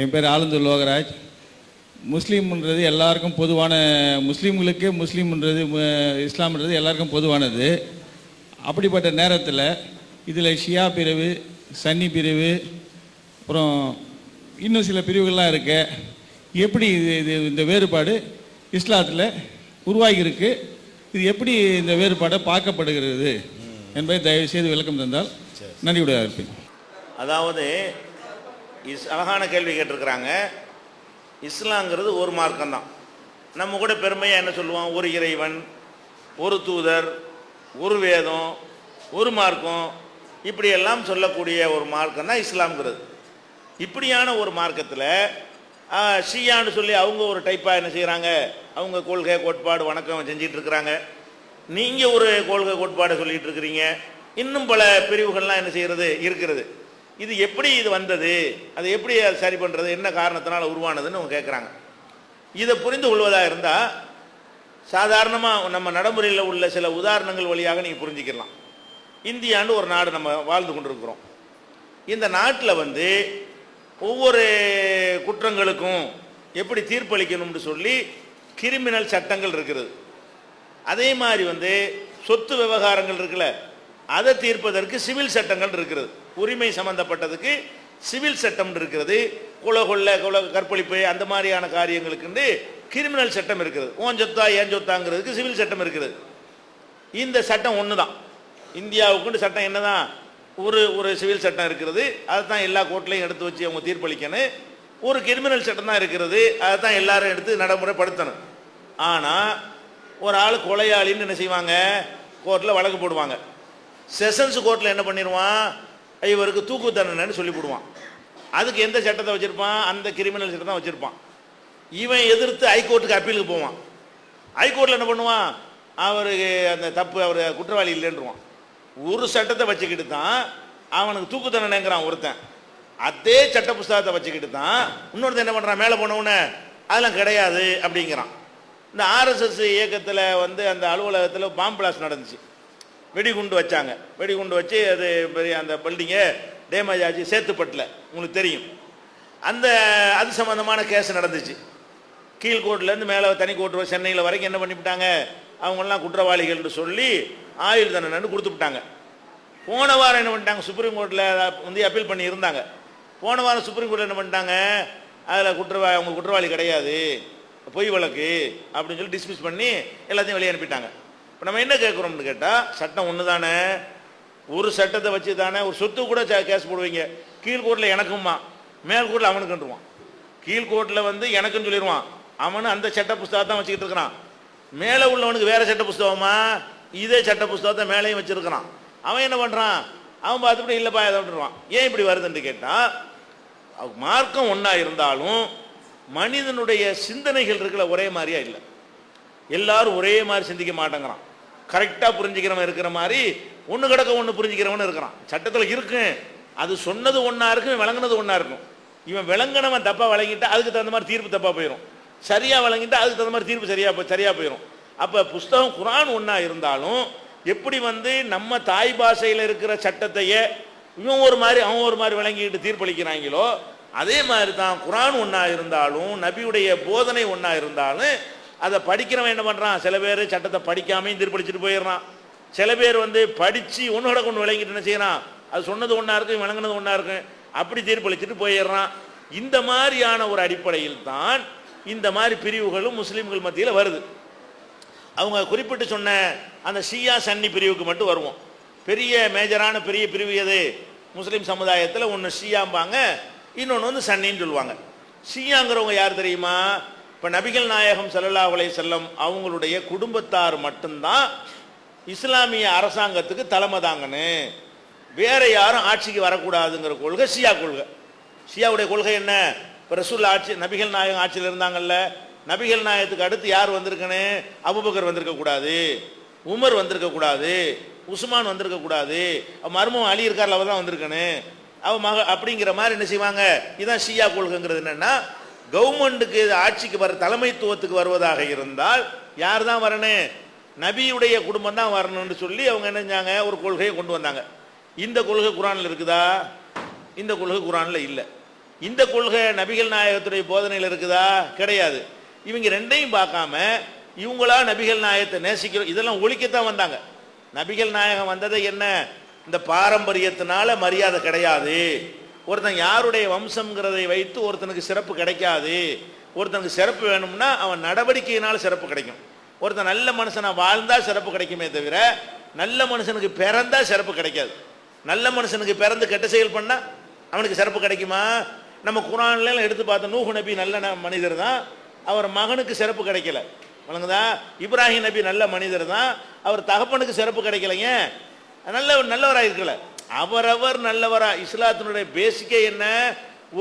என் பேர் ஆலந்தூர் லோகராஜ். முஸ்லீம்ன்றது எல்லாருக்கும் பொதுவான, முஸ்லீம்களுக்கே முஸ்லீம்ன்றது இஸ்லாம்ன்றது எல்லாருக்கும் பொதுவானது. அப்படிப்பட்ட நேரத்தில் இதில் ஷியா பிரிவு, சன்னி பிரிவு, அப்புறம் இன்னும் சில பிரிவுகள்லாம் இருக்கு. எப்படி இது இந்த வேறுபாடு இஸ்லாத்தில் உருவாகியிருக்கு, இது எப்படி இந்த வேறுபாடை பார்க்கப்படுகிறது என்பதை தயவு செய்து விளக்கம் தந்தால் நன்றியுடையாக இருப்பேன். அதாவது அழகான கேள்வி கேட்டிருக்கிறாங்க. இஸ்லாங்கிறது ஒரு மார்க்கம் தான். நம்ம கூட பெருமையாக என்ன சொல்லுவோம், ஒரு இறைவன், ஒரு தூதர், ஒரு வேதம், ஒரு மார்க்கம், இப்படியெல்லாம் சொல்லக்கூடிய ஒரு மார்க்கம் தான் இஸ்லாம்ங்கிறது. இப்படியான ஒரு மார்க்கத்தில் ஷியான்னு சொல்லி அவங்க ஒரு டைப்பாக என்ன செய்கிறாங்க, அவங்க கொள்கை கோட்பாடு வணக்கம் செஞ்சிட்டு இருக்கிறாங்க. நீங்கள் ஒரு கொள்கை கோட்பாடை சொல்லிகிட்டு இருக்கிறீங்க. இன்னும் பல பிரிவுகள்லாம் என்ன செய்கிறது இருக்கிறது. இது எப்படி இது வந்தது, அதை எப்படி அதை சரி பண்ணுறது, என்ன காரணத்தினால உருவானதுன்னு அவங்க கேட்குறாங்க. இதை புரிந்து கொள்வதாக இருந்தால் சாதாரணமாக நம்ம நடைமுறையில் உள்ள சில உதாரணங்கள் வழியாக நீங்கள் புரிஞ்சுக்கலாம். இந்தியான்னு ஒரு நாடு நம்ம வாழ்ந்து கொண்டிருக்கிறோம். இந்த நாட்டில் ஒவ்வொரு குற்றங்களுக்கும் எப்படி தீர்ப்பளிக்கணும்னு சொல்லி கிரிமினல் சட்டங்கள் இருக்கிறது. அதே மாதிரி சொத்து விவகாரங்கள் இருக்குல்ல, அதை தீர்ப்பதற்கு சிவில் சட்டங்கள் இருக்கிறது. உரிமை சம்பந்தப்பட்டதுக்கு சிவில் சட்டம் இருக்கிறது. கொலை கற்பழிப்பு அந்த மாதிரியான காரியங்களுக்கு கிரிமினல் சட்டம் இருக்கிறது. ஓன் சொத்தா ஏன் சொத்தாங்கிறதுக்கு சிவில் சட்டம் இருக்கிறது. இந்த சட்டம் ஒன்று தான். இந்தியாவுக்குண்டு சட்டம் என்ன தான், ஒரு சிவில் சட்டம் இருக்கிறது. அதை தான் எல்லா கோர்ட்லையும் எடுத்து வச்சு அவங்க தீர்ப்பளிக்கணும். ஒரு கிரிமினல் சட்டம் தான் இருக்கிறது. அதை தான் எல்லாரும் எடுத்து நடைமுறைப்படுத்தணும். ஆனால் ஒரு ஆள் கொலையாளின்னு என்ன செய்வாங்க, கோர்ட்டில் வழக்கு போடுவாங்க. செஷன்ஸ் கோர்ட்டில் என்ன பண்ணிடுவான், இவருக்கு தூக்கு தண்டனைன்னு சொல்லிவிடுவான். அதுக்கு எந்த சட்டத்தை வச்சுருப்பான், அந்த கிரிமினல் சட்டம் தான் வச்சுருப்பான். இவன் எதிர்த்து ஹைகோர்ட்டுக்கு அப்பீலுக்கு போவான். ஹைகோர்ட்டில் என்ன பண்ணுவான், அவருக்கு அந்த தப்பு, அவர் குற்றவாளி இல்லைன்றுவான். ஒரு சட்டத்தை வச்சுக்கிட்டு தான் அவனுக்கு தூக்கு தண்டனைங்கிறான் ஒருத்தன். அதே சட்ட புஸ்தகத்தை வச்சுக்கிட்டு தான் இன்னொருத்தன் என்ன பண்ணுறான், மேலே போனவுடனே அதெல்லாம் கிடையாது அப்படிங்கிறான். இந்த ஆர்எஸ்எஸ் இயக்கத்தில் அந்த அலுவலகத்தில் பாம்பு பிளாஸ்ட் நடந்துச்சு. வெடிகுண்டு வச்சாங்க. வெடிகுண்டு வச்சு அது பெரிய அந்த பில்டிங்கை டேமேஜ் ஆச்சு சேத்துப்பட்டில், உங்களுக்கு தெரியும். அது சம்மந்தமான கேஸ் நடந்துச்சு. கீழ்கோர்ட்லேருந்து மேலே தனி கோர்ட்டு சென்னையில் வரைக்கும் என்ன பண்ணிவிட்டாங்க, அவங்களாம் குற்றவாளிகள்னு சொல்லி ஆயுள் தண்டனை கொடுத்துவிட்டாங்க. போன வாரம் என்ன பண்ணிட்டாங்க, சுப்ரீம் கோர்ட்டில் அப்பீல் பண்ணி இருந்தாங்க. போன வாரம் சுப்ரீம் கோர்ட்டில் என்ன பண்ணிட்டாங்க, அதில் அவங்க குற்றவாளி கிடையாது, பொய் வழக்கு அப்படின்னு சொல்லி டிஸ்மிஸ் பண்ணி எல்லாத்தையும் வெளியே அனுப்பிட்டாங்க. இப்போ நம்ம என்ன கேட்குறோம்னு கேட்டால், சட்டம் ஒன்று தானே, ஒரு சட்டத்தை வச்சு தானே ஒரு சொத்து கூட கேஸ் போடுவீங்க. கீழ்கோர்ட்டில் எனக்குமா, மேல்கோர்ட்டில் அவனுக்குன்றுவான். கீழ்கோர்ட்டில் எனக்குன்னு சொல்லிடுவான். அவனு அந்த சட்ட புஸ்தகத்தை தான் வச்சுக்கிட்டு இருக்கிறான். மேலே உள்ளவனுக்கு வேறு சட்ட புஸ்தகமா, இதே சட்ட புஸ்தகத்தை மேலேயும் வச்சுருக்கிறான். அவன் என்ன பண்ணுறான், அவன் பார்த்துட்டு இல்லைப்பா எதை விட்டுருவான். ஏன் இப்படி வருதுன்னு கேட்டால், மார்க்கம் ஒன்றா இருந்தாலும் மனிதனுடைய சிந்தனைகள் இருக்கல ஒரே மாதிரியா இல்லை. எல்லாரும் ஒரே மாதிரி சிந்திக்க மாட்டேங்கிறான். கரெக்டாக புரிஞ்சுக்கிறவன் இருக்கிற மாதிரி ஒன்று கிடக்க ஒன்று புரிஞ்சுக்கிறவன் இருக்கிறான். சட்டத்தில் இருக்கு, அது சொன்னது ஒன்றா இருக்கும், விளங்குனது ஒன்றா இருக்கும். இவன் விளங்கினவன் தப்பாக விளங்கிட்டா அதுக்கு தகுந்த மாதிரி தீர்ப்பு தப்பாக போயிடும். சரியாக விளங்கிட்டா அதுக்கு தகுந்த மாதிரி தீர்ப்பு சரியாக போயிடும். அப்போ புஸ்தகம் குரான் ஒன்றா இருந்தாலும் எப்படி நம்ம தாய் பாஷையில் இருக்கிற சட்டத்தையே இவன் ஒரு மாதிரி அவன் ஒரு மாதிரி விளங்கிட்டு தீர்ப்பளிக்கிறாங்களோ, அதே மாதிரி தான் குரான் ஒன்றா இருந்தாலும் நபியுடைய போதனை ஒன்றா இருந்தாலும் அதை படிக்கிறவன் என்ன பண்ணுறான், சில பேர் சட்டத்தை படிக்காமையும் தீர்ப்பளிச்சுட்டு போயிடுறான். சில பேர் படித்து ஒன்றோட கொண்டு விளங்கிட்டு என்ன செய்யறான், அது சொன்னது ஒன்றா இருக்கும், விளங்குனது ஒன்றா இருக்கும், அப்படி தீர்ப்பளிச்சுட்டு போயிடுறான். இந்த மாதிரியான ஒரு அடிப்படையில் தான் இந்த மாதிரி பிரிவுகளும் முஸ்லீம்கள் மத்தியில் வருது. அவங்க குறிப்பிட்டு சொன்ன அந்த ஷியா சன்னி பிரிவுக்கு மட்டும் வருவோம். பெரிய மேஜரான பெரிய பிரிவு எது முஸ்லீம் சமுதாயத்தில், ஒன்று ஷியாம்பாங்க, இன்னொன்று சன்னின்னு சொல்லுவாங்க. ஷியாங்கிறவங்க யார் தெரியுமா, இப்போ நபிகள் நாயகம் ஸல்லல்லாஹு அலைஹி வஸல்லம் அவங்களுடைய குடும்பத்தார் மட்டும்தான் இஸ்லாமிய அரசாங்கத்துக்கு தலைமை தாங்கன்னு, வேற யாரும் ஆட்சிக்கு வரக்கூடாதுங்கிற கொள்கை ஷியா கொள்கை. ஷியாவுடைய கொள்கை என்ன, இப்போ ரசூல் ஆட்சி, நபிகள் நாயகம் ஆட்சியில் இருந்தாங்கல்ல, நபிகள் நாயகத்துக்கு அடுத்து யார் வந்திருக்கணும், அபூபக்கர் வந்திருக்கக்கூடாது, உமர் வந்திருக்கக்கூடாது, உஸ்மான் வந்திருக்கக்கூடாது, மருமகன் அலி இருக்கார்ல அவர் தான் வந்திருக்கணும், அப்படிங்கிற மாதிரி என்ன செய்வாங்க. இதுதான் ஷியா கொள்கைங்கிறது. என்னன்னா, கவர்மெண்ட்டுக்கு ஆட்சிக்கு வர தலைமைத்துவத்துக்கு வருவதாக இருந்தால் யார் தான் வரணும், நபியுடைய குடும்பம் தான் வரணும்னு சொல்லி அவங்க என்ன செஞ்சாங்க, ஒரு கொள்கையை கொண்டு வந்தாங்க. இந்த கொள்கை குரானில் இருக்குதா, இந்த கொள்கை குரானில் இல்லை. இந்த கொள்கை நபிகள் நாயகத்துடைய போதனையில் இருக்குதா? கிடையாது. இவங்க ரெண்டையும் பார்க்காம இவங்களா நபிகள் நாயகத்தை நேசிக்கிறோம், இதெல்லாம் ஒழிக்கத்தான் வந்தாங்க. நபிகள் நாயகம் வந்ததை என்ன, இந்த பாரம்பரியத்தினால மரியாதை கிடையாது, ஒருத்தன் யாருடைய வம்சம்ங்கிறதை வைத்து ஒருத்தனுக்கு சிறப்பு கிடைக்காது, ஒருத்தனுக்கு சிறப்பு வேணும்னா அவன் நடவடிக்கையினால் சிறப்பு கிடைக்கும். ஒருத்தன் நல்ல மனுஷனா வாழ்ந்தா சிறப்பு கிடைக்குமே தவிர நல்ல மனுஷனுக்கு பிறந்தா சிறப்பு கிடைக்காது. நல்ல மனுஷனுக்கு பிறந்து கெட்ட செயல் பண்ணா அவனுக்கு சிறப்பு கிடைக்குமா? நம்ம குர்ஆன்ல எடுத்து பார்த்தோம், நூஹ் நபி நல்ல மனிதர் தான், அவர் மகனுக்கு சிறப்பு கிடைக்கல. வழங்குதா? இப்ராஹிம் நபி நல்ல மனிதர் தான், அவர் தகப்பனுக்கு சிறப்பு கிடைக்கலைங்க, நல்லவராக இருக்கல. அவரவர் நல்லவரா. இஸ்லாத்தினுடைய பேசிக்கே என்ன,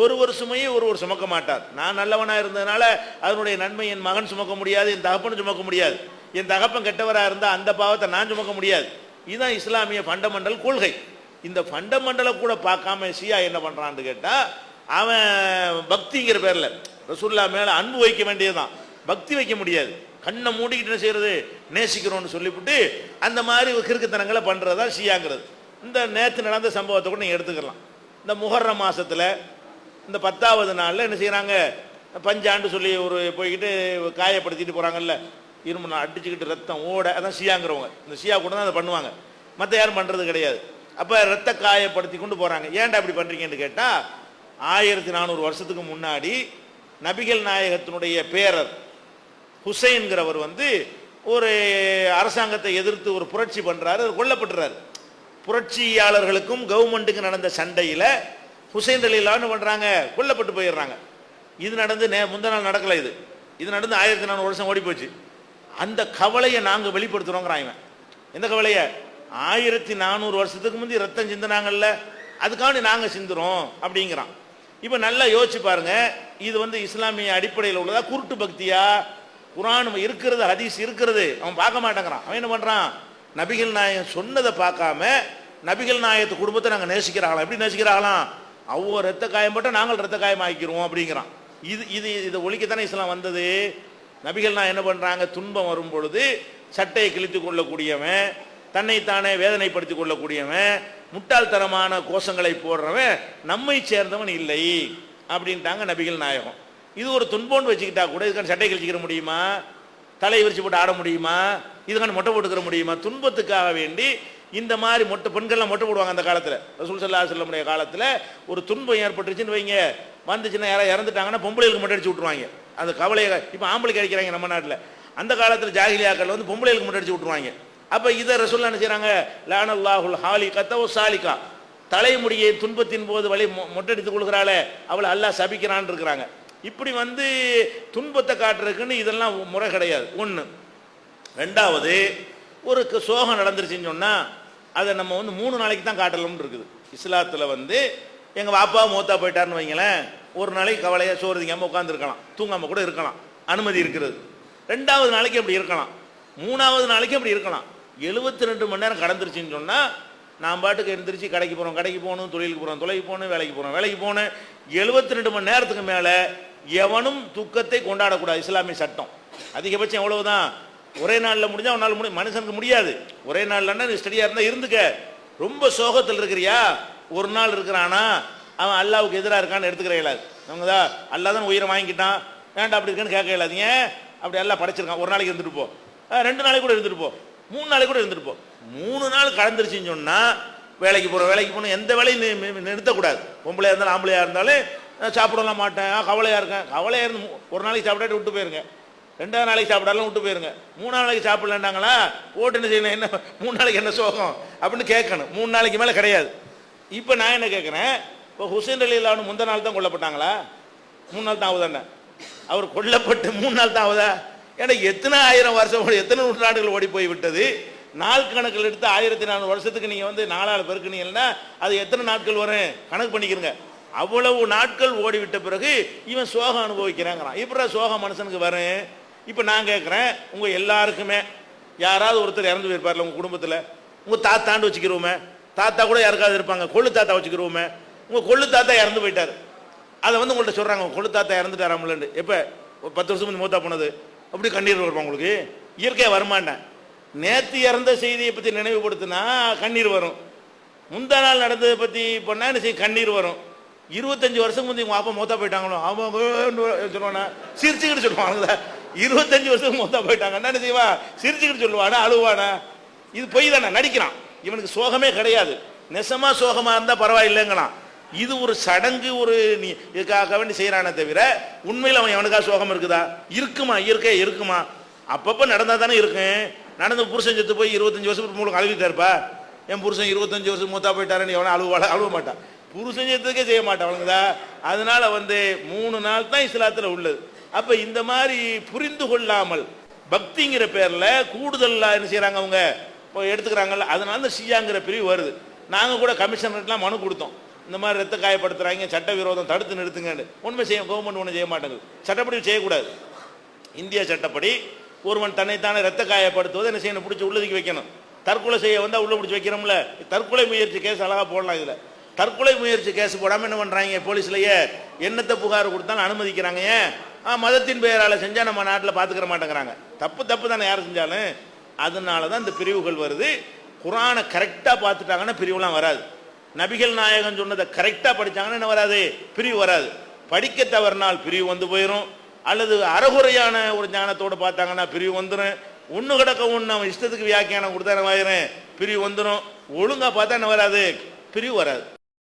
ஒரு சுமையை ஒரு சுமக்க மாட்டார். நான் நல்லவனா இருந்ததுனால அதனுடைய நன்மை என் மகன் சுமக்க முடியாது, என் தகப்பன் சுமக்க முடியாது, என் தகப்பன் கெட்டவராக இருந்தால் அந்த பாவத்தை நான் சுமக்க முடியாது. இதுதான் இஸ்லாமிய ஃபண்டமெண்டல் கொள்கை. இந்த ஃபண்டமெண்டலை கூட பார்க்காம ஷியா என்ன பண்றான்னு கேட்டா, அவன் பக்திங்கிற பேர்ல ரசூல்லா மேல அன்பு வைக்க வேண்டியதுதான், பக்தி வைக்க முடியாது. கண்ணை மூடிக்கிட்டு என்ன செய்யறது, நேசிக்கிறோம்னு சொல்லிவிட்டு அந்த மாதிரி கிறுக்குத்தனங்களை பண்றதுதான் ஷியாங்கிறது. இந்த நேற்று நடந்த சம்பவத்தை கூட நீங்க எடுத்துக்கலாம். இந்த முஹர்ரம் மாசத்துல இந்த 10வது நாள்ல என்ன செய்யறாங்க, பஞ்சாண்டு சொல்லி ஒரு போய்கிட்டு காயப்படுத்திட்டு போறாங்கல்ல, இரும்பு அடிச்சுக்கிட்டு ரத்தம் ஓட, அதான் ஷியாங்கிறவங்க. இந்த ஷியா கூட தான் அதை பண்ணுவாங்க, மற்ற யாரும் பண்றது கிடையாது. அப்ப ரத்த காயப்படுத்தி கொண்டு போறாங்க. ஏன்டா அப்படி பண்றீங்கன்னு கேட்டா, 1400 வருஷத்துக்கு முன்னாடி நபிகள் நாயகத்தினுடைய பேரர் ஹுசைன்கிறவர் ஒரு அரசாங்கத்தை எதிர்த்து ஒரு புரட்சி பண்றாரு, கொல்லப்பட்டுறாரு. புரட்சியாளர்களுக்கும் கவர்மெண்ட்டுக்கு நடந்த சண்டையில ஹுசைன் ரலியல்லாஹு பண்றாங்க, கொல்லப்பட்டு போயிடுறாங்க. இது நடந்து முந்தின நாள் நடக்கல, இது நடந்து 1400 வருஷம் ஓடி போச்சு. அந்த கவலையை நாங்க வெளிப்படுத்துறோங்கிறாங்க. எந்த கவலைய? 1400 வருஷத்துக்கு முந்தி ரத்தம் சிந்தினாங்கல்ல, அதுக்காண்டி நாங்க சிந்துறோம் அப்படிங்கிறான். இப்ப நல்லா யோசிச்சு பாருங்க, இது இஸ்லாமிய அடிப்படையில் உள்ளதா, குருட்டு பக்தியா? குர்ஆன் இருக்கிறது, ஹதீஸ் இருக்கிறது, அவன் பார்க்க மாட்டேங்கிறான். அவன் என்ன பண்றான், நபிகள் நாயகம் சொன்னதை பார்க்காம நபிகள் நாயகத்து குடும்பத்தை நாங்கள் நேசிக்கிறாங்களாம். எப்படி நேசிக்கிறாங்களாம், அவ்வளோ ரத்த காயம்பட்ட நாங்கள் ரத்த காயம் ஆக்கிடுவோம் அப்படிங்கிறான். இதை ஒழிக்கத்தானே இஸ்லாம் வந்தது. நபிகள் நான் என்ன பண்றாங்க, துன்பம் வரும் பொழுது சட்டையை கிழித்து கொள்ளக்கூடியவன், தன்னைத்தானே வேதனைப்படுத்திக் கொள்ளக்கூடியவன், முட்டாள்தனமான கோஷங்களை போடுறவன் நம்மை சேர்ந்தவன் இல்லை அப்படின்ட்டாங்க நபிகள் நாயகம். இது ஒரு துன்பம்னு வச்சுக்கிட்டா கூட இதுக்கான சட்டை கிழிச்சிக்கிற முடியுமா, தலை விரிச்சு போட்டு ஆட முடியுமா, இதுக்கான மொட்டை போட்டுக்கிற முடியுமா? துன்பத்துக்காக வேண்டி இந்த மாதிரி பெண்கள்லாம் மொட்டை போடுவாங்க. அந்த காலத்தில் ரசூல் ஸல்லல்லாஹு அலைஹி வஸல்லம் காலத்தில் ஒரு துன்பம் ஏற்பட்டுச்சுன்னு வைங்க, வந்துச்சுன்னா யாராவது இறந்துட்டாங்கன்னா பொம்பளைகளுக்கு மொட்டை அடிச்சு விட்டுருவாங்க. அந்த கவலையை இப்போ ஆம்பளைக்கு அடிக்கிறாங்க நம்ம நாட்டில். அந்த காலத்தில் ஜாஹிலியாக்கள் பொம்பளைகளுக்கு மொட்டை அடிச்சு விட்டுருவாங்க. அப்போ இதை ரசூல் என்ன செய்கிறாங்க, லானல்லாஹுல் ஹாலிகத வ சாலிகா, தலைமுடியை துன்பத்தின் போது மொட்டை அடித்து கொள்கிறாளே அவளை அல்லாஹ் சபிக்கிறான்னு இருக்கிறாங்க. இப்படி துன்பத்தை காட்டுறதுக்குன்னு இதெல்லாம் முறை கிடையாது. ஒன்று. ரெண்டாவது, ஒரு சோகம் நடந்துருச்சுன்னு சொன்னால் அதை நம்ம 3 நாளைக்கு தான் காட்டலாம்னு இருக்குது. இஸ்லாத்தில் எங்கள் வாப்பா மூத்தா போயிட்டாருன்னு வைங்களேன், ஒரு நாளைக்கு கவலையாக சோறு திங்காமல் உட்காந்துருக்கலாம், தூங்காமல் கூட இருக்கலாம், அனுமதி இருக்கிறது. 2வது நாளைக்கு அப்படி இருக்கலாம், 3வது நாளைக்கு அப்படி இருக்கலாம். 72 மணி நேரம் கடந்துருச்சுன்னு சொன்னால் நான் பாட்டுக்கு எழுந்திரிச்சு கடைக்கு போகிறோம், கடைக்கு போகணும், தொழிலுக்கு போகிறோம், தொலைக்கு போகணும், வேலைக்கு போகிறோம், வேலைக்கு போகணும். 72 மணி நேரத்துக்கு மேலே எவனும் துக்கத்தை கொண்டாடக்கூடாது. இஸ்லாமிய சட்டம் அதிகபட்சம் எவ்வளவுதான், ஒரே நாளில் முடிஞ்சா ஒரு நாள் மனுஷனுக்கு முடியாது. ஒரே நாள்லன்னா நீ ஸ்டடியாக இருந்தால் இருந்துக்க. ரொம்ப சோகத்தில் இருக்கிறியா, ஒரு நாள் இருக்கிறானா அவன் அல்லாவுக்கு எதிராக இருக்கான்னு எடுத்துக்கிற இயலாது. அவங்கதா அல்லா தான் உயிரை வாங்கிக்கிட்டான், வேண்டாம் அப்படி இருக்குன்னு கேட்க இயலாது. ஏன் அப்படி எல்லாம் படைச்சிருக்கான். ஒரு நாளைக்கு இருந்துட்டு போ, 2 நாளைக்கு கூட இருந்துட்டு போ, 3 நாளைக்கு கூட இருந்துட்டு போ. 3 நாள் கடந்துருச்சுன்னு சொன்னால் வேலைக்கு போகணும், எந்த வேலையும் நிறுத்தக்கூடாது. பொம்பளையாக இருந்தாலும் ஆம்பளையாக இருந்தாலும் சாப்பிடலாம் மாட்டேன், கவலையாக இருக்கேன். கவலையாக இருந்து ஒரு நாளைக்கு சாப்பிடாட்டி விட்டு போயிருங்க, 2வது நாளைக்கு சாப்பிடாலும் விட்டு போயிருங்க, 3வது நாளைக்கு சாப்பிடலாண்டாங்களா போட்டு என்ன செய்யணும், என்ன 3 நாளைக்கு என்ன சோகம் அப்படின்னு கேட்கணும். 3 நாளைக்கு மேலே கிடையாது. இப்போ நான் என்ன கேட்குறேன், இப்போ ஹுசைன் ரலியல்லாஹு முந்தின நாள் தான் கொல்லப்பட்டாங்களா, 3 நாள் தான் ஆகுதானே? அவர் கொல்லப்பட்டு 3 நாள் தான் ஆகுதா? ஏன்னா எத்தனை 1000 வருஷம் எத்தனை நூற்றாண்டுகள் ஓடி போய் விட்டது. நாள் கணக்கில் எடுத்து 1400 வருஷத்துக்கு நீங்கள் 4ஆல் பெருக்குனீங்கன்னா அது எத்தனை நாட்கள் வரும் கணக்கு பண்ணிக்கிறங்க. அவ்வளவு நாட்கள் ஓடிவிட்ட பிறகு இவன் சோகம் அனுபவிக்கிறாங்கிறான். இப்போ சோகம் மனுஷனுக்கு வரும். இப்போ நான் கேட்குறேன், உங்கள் எல்லாருக்குமே யாராவது ஒருத்தர் இறந்து போயிருப்பார்ல உங்கள் குடும்பத்தில், உங்கள் தாத்தாண்டு வச்சுக்கிறோமே, தாத்தா கூட யாருக்காவது இருப்பாங்க, கொள்ளு தாத்தா வச்சுக்கிறோமே, உங்கள் கொள்ளு தாத்தா இறந்து போயிட்டார், அதை உங்கள்கிட்ட சொல்கிறாங்க உங்கள் கொள்ளு தாத்தா இறந்துட்டாராமலன்னு. எப்போ 10 வருஷம் முந்தி மூத்தா போனது, அப்படி கண்ணீர் வருமா உங்களுக்கு? இயற்கையாக வரமாட்டேன். நேற்று இறந்த செய்தியை பற்றி நினைவுபடுத்தினா கண்ணீர் வரும், முந்தா நாள் நடந்ததை பற்றி பண்ணால் என்ன செய்ய கண்ணீர் வரும். 25 வருஷம் முந்தைய உங்க அப்பா மொத்தா போயிட்டாங்களோ அவங்க சொல்லுவானா, சிரிச்சுக்கிட்டு சொல்லுவானுங்களா? 25 வருஷம் மொத்தா போயிட்டாங்க என்ன செய்வா? சிரிச்சுக்கிட்டு சொல்லுவானா, அழுவானா? இது பொய் தானே, நடிக்கிறான். இவனுக்கு சோகமே கிடையாது. நெசமா சோகமா இருந்தா பரவாயில்லைங்களாம். இது ஒரு சடங்கு, ஒரு நீ இதுக்காக வேண்டி செய்யறானே தவிர உண்மையில் அவன் எவனுக்கா சோகம் இருக்குதா? இருக்குமா? இயற்கை இருக்குமா? அப்பப்போ நடந்தா தானே இருக்கும். நடந்து புருஷன் செத்து போய் 25 வருஷத்துக்கு மூலம் அழுவிட்டா இருப்பா. என் புருஷன் 25 வருஷம் மூத்தா போயிட்டாருன்னு எவனா அழுவ மாட்டான். புருஷன் செத்துக்கே செய்ய மாட்டான் அவனுக்குதா. அதனால 3 நாள் தான் இஸ்லாத்தில் உள்ளது. அப்ப இந்த மாதிரி புரிந்து கொள்ளாமல் பக்திங்கிற பேர்ல கூடுதலா என்ன செய்யறாங்க அவங்க எடுத்துக்கிறாங்கல்ல. அதனால இந்த ஷியாங்கிற பிரிவு வருது. நாங்க கூட கமிஷனர்லாம் மனு கொடுத்தோம், இந்த மாதிரி ரத்த காயப்படுத்துறாங்க, சட்டவிரோதம், தடுத்து நிறுத்துங்கன்னு. உண்மை செய்ய கவர்மெண்ட் ஒன்றும் செய்ய மாட்டேங்குது. சட்டப்படி செய்யக்கூடாது. இந்திய சட்டப்படி ஒருவன் தன்னைத்தானே ரத்த காயப்படுத்துவது என்ன செய்யணும்? பிடிச்சி உள்ளதுக்கு வைக்கணும். தற்கொலை செய்ய வந்தால் உள்ள பிடிச்சி வைக்கிறோம்ல. தற்கொலை முயற்சி கேஸ் அழகா போடலாம். இதில் தற்கொலை முயற்சி கேஸ் போடாமல் என்ன பண்ணுறாங்க? போலீஸ்லையே என்னத்தை புகார் கொடுத்தாலும் அனுமதிக்கிறாங்க. ஏன்? மதத்தின் பெயரால் செஞ்சால் நம்ம நாட்டில் பார்த்துக்கிற மாட்டேங்கிறாங்க. தப்பு தானே யார் செஞ்சாலும். அதனால தான் இந்த பிரிவுகள் வருது. குரானை கரெக்டாக பார்த்துட்டாங்கன்னா பிரிவுலாம் வராது. நபிகள் நாயகன் சொன்னதை கரெக்டாக படித்தாங்கன்னா என்ன வராது? பிரிவு வராது. படிக்க தவறினால் பிரிவு வந்து போயிடும். அல்லது அறகுறையான ஒரு ஞானத்தோடு பார்த்தாங்கன்னா பிரிவு வந்துடும். ஒன்று கிடக்க ஒன்று அவன் இஷ்டத்துக்கு வியாக்கியானம் கொடுத்தா என்ன ஆயிரும்? பிரிவு வந்துடும். ஒழுங்காக பார்த்தா என்ன வராது? பிரிவு வராது.